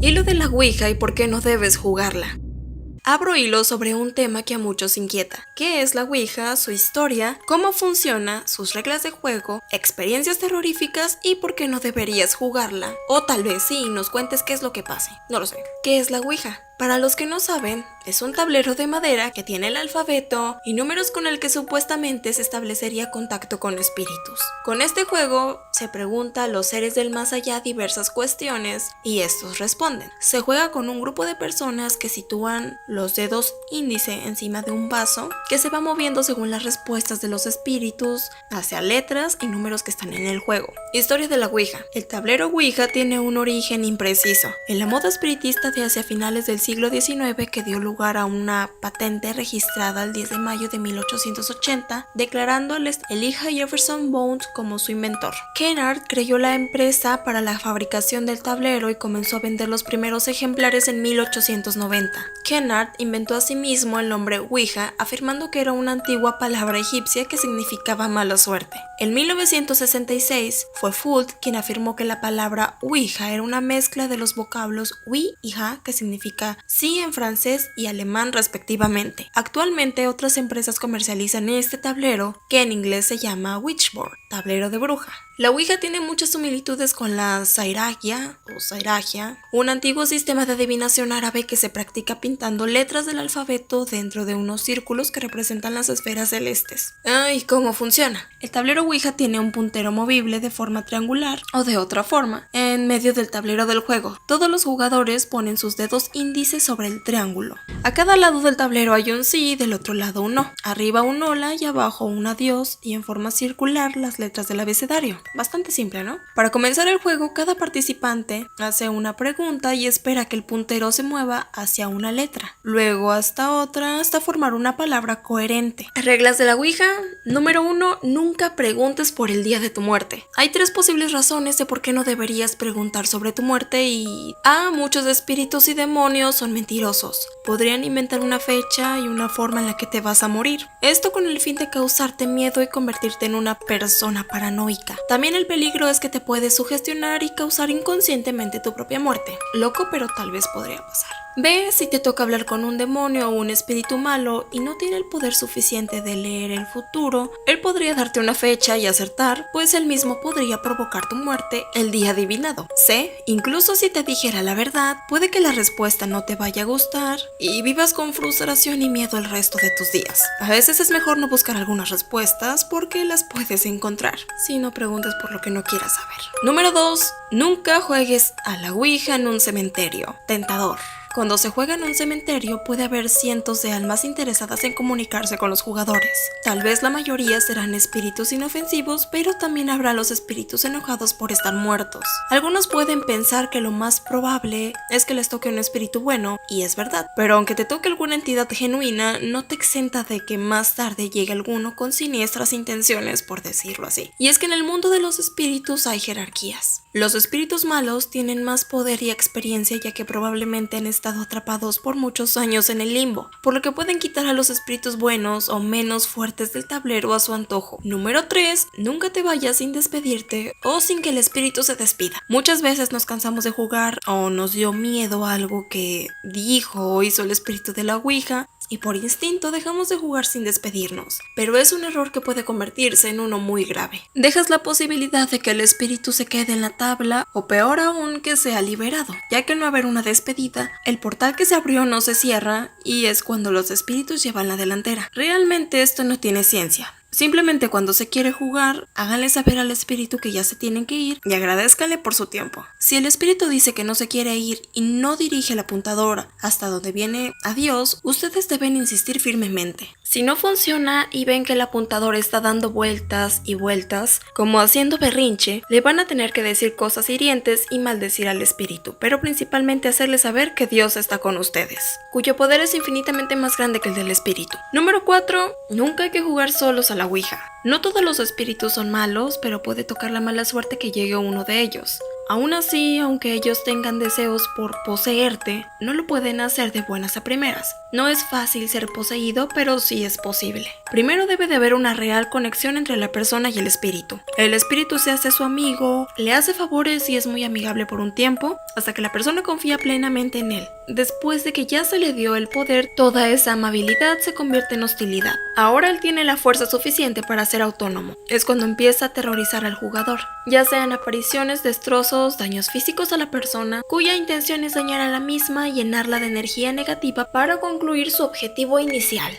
Hilo de la Ouija y por qué no debes jugarla. Abro hilo sobre un tema que a muchos inquieta. ¿Qué es la Ouija, su historia, cómo funciona, sus reglas de juego, experiencias terroríficas y por qué no deberías jugarla? O tal vez sí, nos cuentes qué es lo que pase. No lo sé. ¿Qué es la Ouija? Para los que no saben, es un tablero de madera que tiene el alfabeto y números con el que supuestamente se establecería contacto con espíritus. Con este juego se pregunta a los seres del más allá diversas cuestiones y estos responden. Se juega con un grupo de personas que sitúan los dedos índice encima de un vaso que se va moviendo según las respuestas de los espíritus hacia letras y números que están en el juego. Historia de la Ouija. El tablero Ouija tiene un origen impreciso. En la moda espiritista de hacia finales del siglo XIX, que dio lugar a una patente registrada el 10 de mayo de 1880, declarando el Elijah Jefferson Bond como su inventor. Kennard creó la empresa para la fabricación del tablero y comenzó a vender los primeros ejemplares en 1890. Kennard inventó asimismo el nombre Ouija, afirmando que era una antigua palabra egipcia que significaba mala suerte. En 1966 fue Fuld quien afirmó que la palabra Ouija era una mezcla de los vocablos oui y ja, que significa sí en francés y alemán respectivamente. Actualmente otras empresas comercializan este tablero, que en inglés se llama Witchboard, tablero de bruja. La Ouija tiene muchas similitudes con la Zairagia o Zairagia, un antiguo sistema de adivinación árabe que se practica pintando letras del alfabeto dentro de unos círculos que representan las esferas celestes. ¿Y cómo funciona? El tablero Ouija tiene un puntero movible de forma triangular o de otra forma en medio del tablero del juego. Todos los jugadores ponen sus dedos índices sobre el triángulo. A cada lado del tablero hay un sí y del otro lado un no. Arriba un hola y abajo un adiós y en forma circular las letras del abecedario. Bastante simple, ¿no? Para comenzar el juego, cada participante hace una pregunta y espera que el puntero se mueva hacia una letra, luego hasta otra, hasta formar una palabra coherente. Reglas de la Ouija. Número 1. Nunca preguntes por el día de tu muerte. Hay 3 posibles razones de por qué no deberías preguntar sobre tu muerte y... muchos espíritus y demonios son mentirosos. Podrían inventar una fecha y una forma en la que te vas a morir. Esto con el fin de causarte miedo y convertirte en una persona paranoica. También el peligro es que te puedes sugestionar y causar inconscientemente tu propia muerte. Loco, pero tal vez podría pasar. B. Si te toca hablar con un demonio o un espíritu malo y no tiene el poder suficiente de leer el futuro, él podría darte una fecha y acertar, pues él mismo podría provocar tu muerte el día adivinado. C. Incluso si te dijera la verdad, puede que la respuesta no te vaya a gustar y vivas con frustración y miedo el resto de tus días. A veces es mejor no buscar algunas respuestas porque las puedes encontrar si no preguntas por lo que no quieras saber. Número 2. Nunca juegues a la Ouija en un cementerio. Tentador. Cuando se juega en un cementerio puede haber cientos de almas interesadas en comunicarse con los jugadores. Tal vez la mayoría serán espíritus inofensivos, pero también habrá los espíritus enojados por estar muertos. Algunos pueden pensar que lo más probable es que les toque un espíritu bueno, y es verdad, pero aunque te toque alguna entidad genuina, no te exenta de que más tarde llegue alguno con siniestras intenciones, por decirlo así. Y es que en el mundo de los espíritus hay jerarquías. Los espíritus malos tienen más poder y experiencia ya que probablemente han estado atrapados por muchos años en el limbo, por lo que pueden quitar a los espíritus buenos o menos fuertes del tablero a su antojo. Número 3. Nunca te vayas sin despedirte o sin que el espíritu se despida. Muchas veces nos cansamos de jugar o nos dio miedo algo que dijo o hizo el espíritu de la Ouija y por instinto dejamos de jugar sin despedirnos, pero es un error que puede convertirse en uno muy grave. Dejas la posibilidad de que el espíritu se quede en la tabla o peor aún que sea liberado, ya que al no haber una despedida, el portal que se abrió no se cierra y es cuando los espíritus llevan la delantera. Realmente esto no tiene ciencia. Simplemente cuando se quiere jugar, háganle saber al espíritu que ya se tienen que ir y agradézcanle por su tiempo. Si el espíritu dice que no se quiere ir y no dirige la apuntadora hasta donde viene adiós, ustedes deben insistir firmemente. Si no funciona y ven que el apuntador está dando vueltas y vueltas, como haciendo berrinche, le van a tener que decir cosas hirientes y maldecir al espíritu, pero principalmente hacerle saber que Dios está con ustedes, cuyo poder es infinitamente más grande que el del espíritu. Número 4. Nunca hay que jugar solos a la Ouija. No todos los espíritus son malos, pero puede tocar la mala suerte que llegue uno de ellos. Aún así, aunque ellos tengan deseos por poseerte, no lo pueden hacer de buenas a primeras. No es fácil ser poseído, pero sí es posible. Primero debe de haber una real conexión entre la persona y el espíritu. El espíritu se hace su amigo, le hace favores y es muy amigable por un tiempo, hasta que la persona confía plenamente en él. Después de que ya se le dio el poder, toda esa amabilidad se convierte en hostilidad. Ahora él tiene la fuerza suficiente para ser autónomo. Es cuando empieza a aterrorizar al jugador, ya sean apariciones, destrozos, daños físicos a la persona, cuya intención es dañar a la misma y llenarla de energía negativa para concluir su objetivo inicial,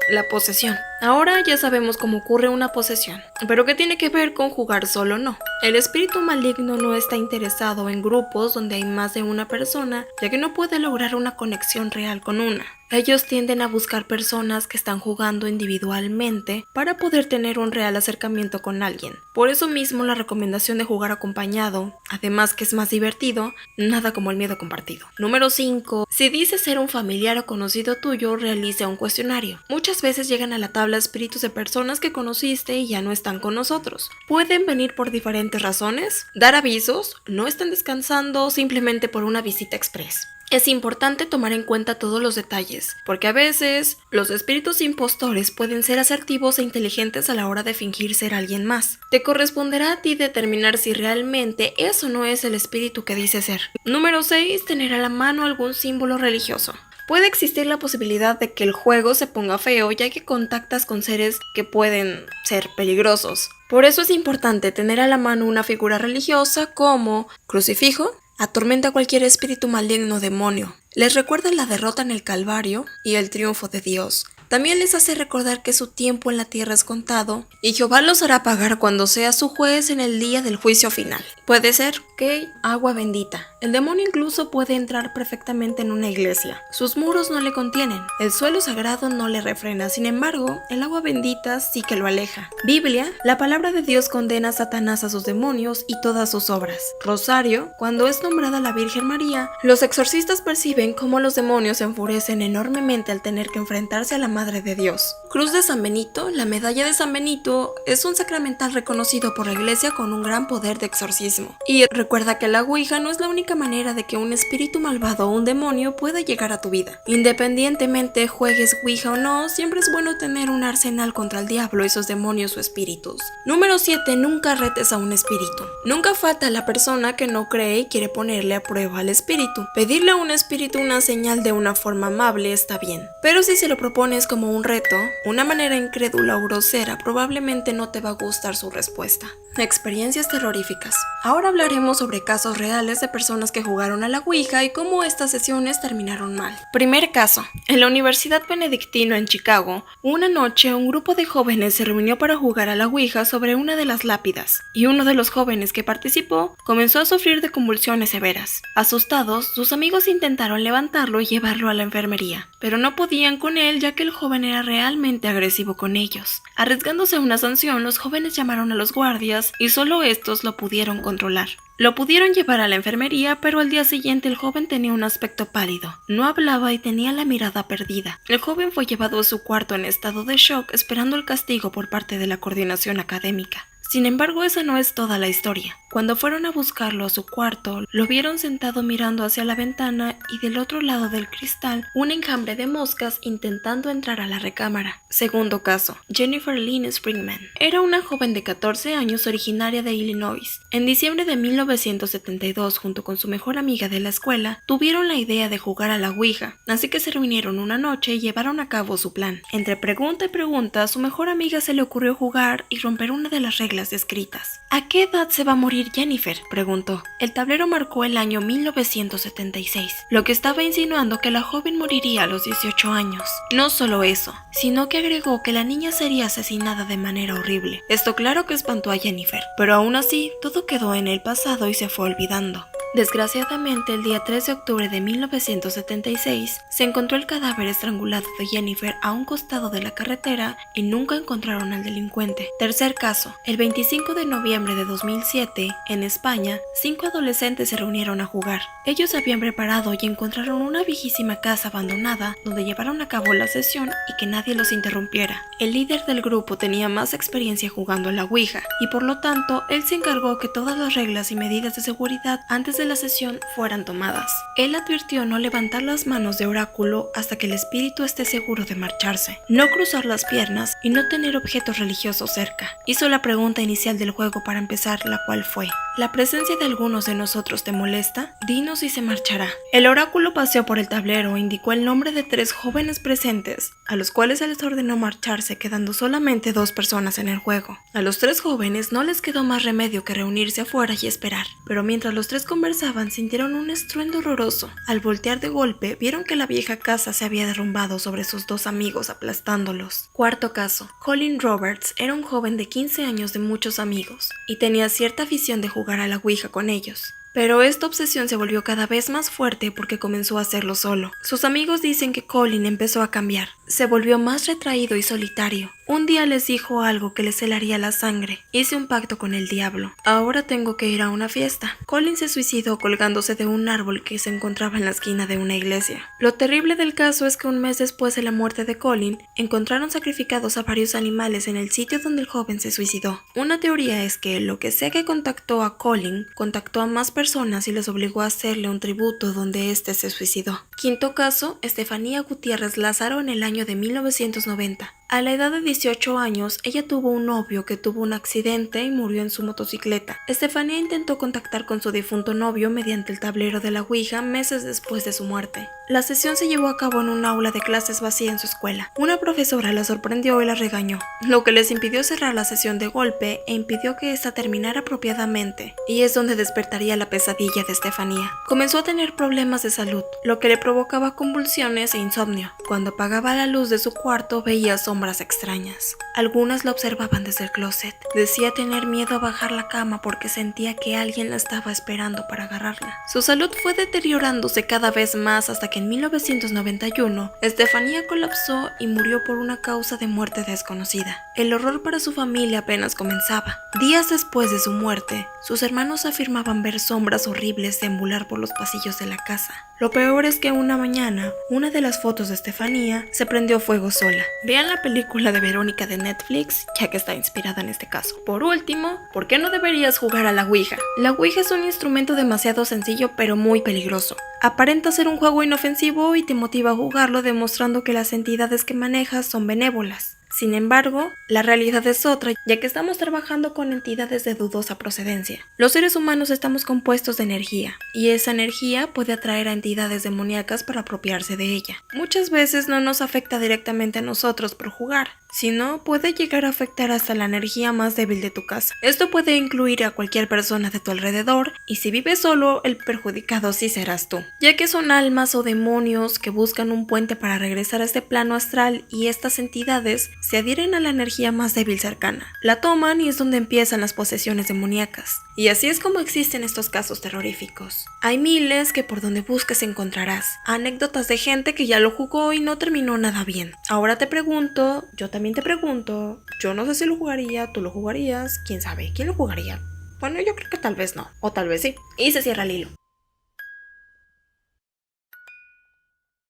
la posesión. Ahora ya sabemos cómo ocurre una posesión, pero ¿qué tiene que ver con jugar solo? No. El espíritu maligno no está interesado en grupos donde hay más de una persona, ya que no puede lograr una conexión real con una. Ellos tienden a buscar personas que están jugando individualmente para poder tener un real acercamiento con alguien. Por eso mismo la recomendación de jugar acompañado, además que es más divertido, nada como el miedo compartido. Número 5. Si dices ser un familiar o conocido tuyo, realiza un cuestionario. Muchas veces llegan a la tabla espíritus de personas que conociste y ya no están con nosotros. Pueden venir por diferentes razones, dar avisos, no están descansando o simplemente por una visita express. Es importante tomar en cuenta todos los detalles, porque a veces los espíritus impostores pueden ser asertivos e inteligentes a la hora de fingir ser alguien más. Te corresponderá a ti determinar si realmente eso no es el espíritu que dice ser. Número 6. Tener a la mano algún símbolo religioso. Puede existir la posibilidad de que el juego se ponga feo, ya que contactas con seres que pueden ser peligrosos. Por eso es importante tener a la mano una figura religiosa como crucifijo. Atormenta a cualquier espíritu maligno o demonio. Les recuerda la derrota en el Calvario y el triunfo de Dios. También les hace recordar que su tiempo en la tierra es contado y Jehová los hará pagar cuando sea su juez en el día del juicio final. Puede ser que agua bendita. El demonio incluso puede entrar perfectamente en una iglesia. Sus muros no le contienen. El suelo sagrado no le refrena. Sin embargo, el agua bendita sí que lo aleja. Biblia, la palabra de Dios condena a Satanás, a sus demonios y todas sus obras. Rosario, cuando es nombrada la Virgen María, los exorcistas perciben cómo los demonios se enfurecen enormemente al tener que enfrentarse a la Madre de Dios. Cruz de San Benito, la medalla de San Benito es un sacramental reconocido por la iglesia con un gran poder de exorcismo. Y recuerda que la ouija no es la única manera de que un espíritu malvado o un demonio pueda llegar a tu vida. Independientemente juegues ouija o no, siempre es bueno tener un arsenal contra el diablo y sus demonios o espíritus. Número 7. Nunca retes a un espíritu. Nunca falta la persona que no cree y quiere ponerle a prueba al espíritu. Pedirle a un espíritu una señal de una forma amable está bien, pero si se lo propones como un reto, una manera incrédula o grosera, probablemente no te va a gustar su respuesta. Experiencias terroríficas. Ahora hablaremos sobre casos reales de personas que jugaron a la ouija y cómo estas sesiones terminaron mal. Primer caso. En la Universidad Benedictino en Chicago, una noche un grupo de jóvenes se reunió para jugar a la ouija sobre una de las lápidas, y uno de los jóvenes que participó comenzó a sufrir de convulsiones severas. Asustados, sus amigos intentaron levantarlo y llevarlo a la enfermería, pero no podían con él ya que el joven era realmente agresivo con ellos. Arriesgándose a una sanción, los jóvenes llamaron a los guardias y solo estos lo pudieron controlar. Lo pudieron llevar a la enfermería, pero al día siguiente el joven tenía un aspecto pálido. No hablaba y tenía la mirada perdida. El joven fue llevado a su cuarto en estado de shock, esperando el castigo por parte de la coordinación académica. Sin embargo, esa no es toda la historia. Cuando fueron a buscarlo a su cuarto, lo vieron sentado mirando hacia la ventana y del otro lado del cristal, un enjambre de moscas intentando entrar a la recámara. Segundo caso, Jennifer Lynn Springman. Era una joven de 14 años originaria de Illinois. En diciembre de 1972, junto con su mejor amiga de la escuela, tuvieron la idea de jugar a la ouija, así que se reunieron una noche y llevaron a cabo su plan. Entre pregunta y pregunta, a su mejor amiga se le ocurrió jugar y romper una de las reglas descritas. ¿A qué edad se va a morir Jennifer?, preguntó. El tablero marcó el año 1976, lo que estaba insinuando que la joven moriría a los 18 años. No solo eso, sino que agregó que la niña sería asesinada de manera horrible. Esto claro que espantó a Jennifer, pero aún así todo quedó en el pasado y se fue olvidando. Desgraciadamente, el día 3 de octubre de 1976, se encontró el cadáver estrangulado de Jennifer a un costado de la carretera y nunca encontraron al delincuente. Tercer caso, el 25 de noviembre de 2007, en España, 5 adolescentes se reunieron a jugar. Ellos habían preparado y encontraron una viejísima casa abandonada donde llevaron a cabo la sesión y que nadie los interrumpiera. El líder del grupo tenía más experiencia jugando a la Ouija y por lo tanto, él se encargó que todas las reglas y medidas de seguridad antes de la sesión fueran tomadas. Él advirtió no levantar las manos de oráculo hasta que el espíritu esté seguro de marcharse, no cruzar las piernas y no tener objetos religiosos cerca. Hizo la pregunta inicial del juego para empezar, la cual fue: ¿la presencia de algunos de nosotros te molesta? Dinos y se marchará. El oráculo paseó por el tablero e indicó el nombre de 3 jóvenes presentes, a los cuales se les ordenó marcharse, quedando solamente 2 personas en el juego. A los 3 jóvenes no les quedó más remedio que reunirse afuera y esperar, pero mientras los 3 conversaban sintieron un estruendo horroroso. Al voltear de golpe, vieron que la vieja casa se había derrumbado sobre sus 2 amigos, aplastándolos. Cuarto caso. Colin Roberts era un joven de 15 años de muchos amigos, y tenía cierta afición de jugar a la Ouija con ellos. Pero esta obsesión se volvió cada vez más fuerte porque comenzó a hacerlo solo. Sus amigos dicen que Colin empezó a cambiar. Se volvió más retraído y solitario. Un día les dijo algo que les helaría la sangre. Hice un pacto con el diablo. Ahora tengo que ir a una fiesta. Colin se suicidó colgándose de un árbol que se encontraba en la esquina de una iglesia. Lo terrible del caso es que un mes después de la muerte de Colin, encontraron sacrificados a varios animales en el sitio donde el joven se suicidó. Una teoría es que lo que sea que contactó a Colin, contactó a más personas y les obligó a hacerle un tributo donde éste se suicidó. Quinto caso, Estefanía Gutiérrez Lázaro en el año de 1990. A la edad de 18 años, ella tuvo un novio que tuvo un accidente y murió en su motocicleta. Estefanía intentó contactar con su difunto novio mediante el tablero de la Ouija meses después de su muerte. La sesión se llevó a cabo en un aula de clases vacía en su escuela. Una profesora la sorprendió y la regañó, lo que les impidió cerrar la sesión de golpe e impidió que ésta terminara apropiadamente, y es donde despertaría la pesadilla de Estefanía. Comenzó a tener problemas de salud, lo que le provocaba convulsiones e insomnio. Cuando apagaba la luz de su cuarto veía sombras extrañas. Algunas la observaban desde el closet. Decía tener miedo a bajar la cama porque sentía que alguien la estaba esperando para agarrarla. Su salud fue deteriorándose cada vez más hasta que en 1991 Estefanía colapsó y murió por una causa de muerte desconocida. El horror para su familia apenas comenzaba. Días después de su muerte, sus hermanos afirmaban ver sombras horribles deambular por los pasillos de la casa. Lo peor es que una mañana, una de las fotos de Estefanía se prendió fuego sola. Vean la película de Verónica de Netflix, ya que está inspirada en este caso. Por último, ¿por qué no deberías jugar a la Ouija? La Ouija es un instrumento demasiado sencillo pero muy peligroso. Aparenta ser un juego inofensivo y te motiva a jugarlo demostrando que las entidades que manejas son benévolas. Sin embargo, la realidad es otra, ya que estamos trabajando con entidades de dudosa procedencia. Los seres humanos estamos compuestos de energía, y esa energía puede atraer a entidades demoníacas para apropiarse de ella. Muchas veces no nos afecta directamente a nosotros por jugar, sino puede llegar a afectar hasta la energía más débil de tu casa. Esto puede incluir a cualquier persona de tu alrededor, y si vives solo, el perjudicado sí serás tú, ya que son almas o demonios que buscan un puente para regresar a este plano astral, y estas entidades se adhieren a la energía más débil cercana. La toman y es donde empiezan las posesiones demoníacas. Y así es como existen estos casos terroríficos. Hay miles que por donde busques encontrarás. Anécdotas de gente que ya lo jugó y no terminó nada bien. Ahora te pregunto, yo también te pregunto, yo no sé si lo jugaría, tú lo jugarías, quién sabe, ¿quién lo jugaría? Bueno, yo creo que tal vez no, o tal vez sí. Y se cierra el hilo.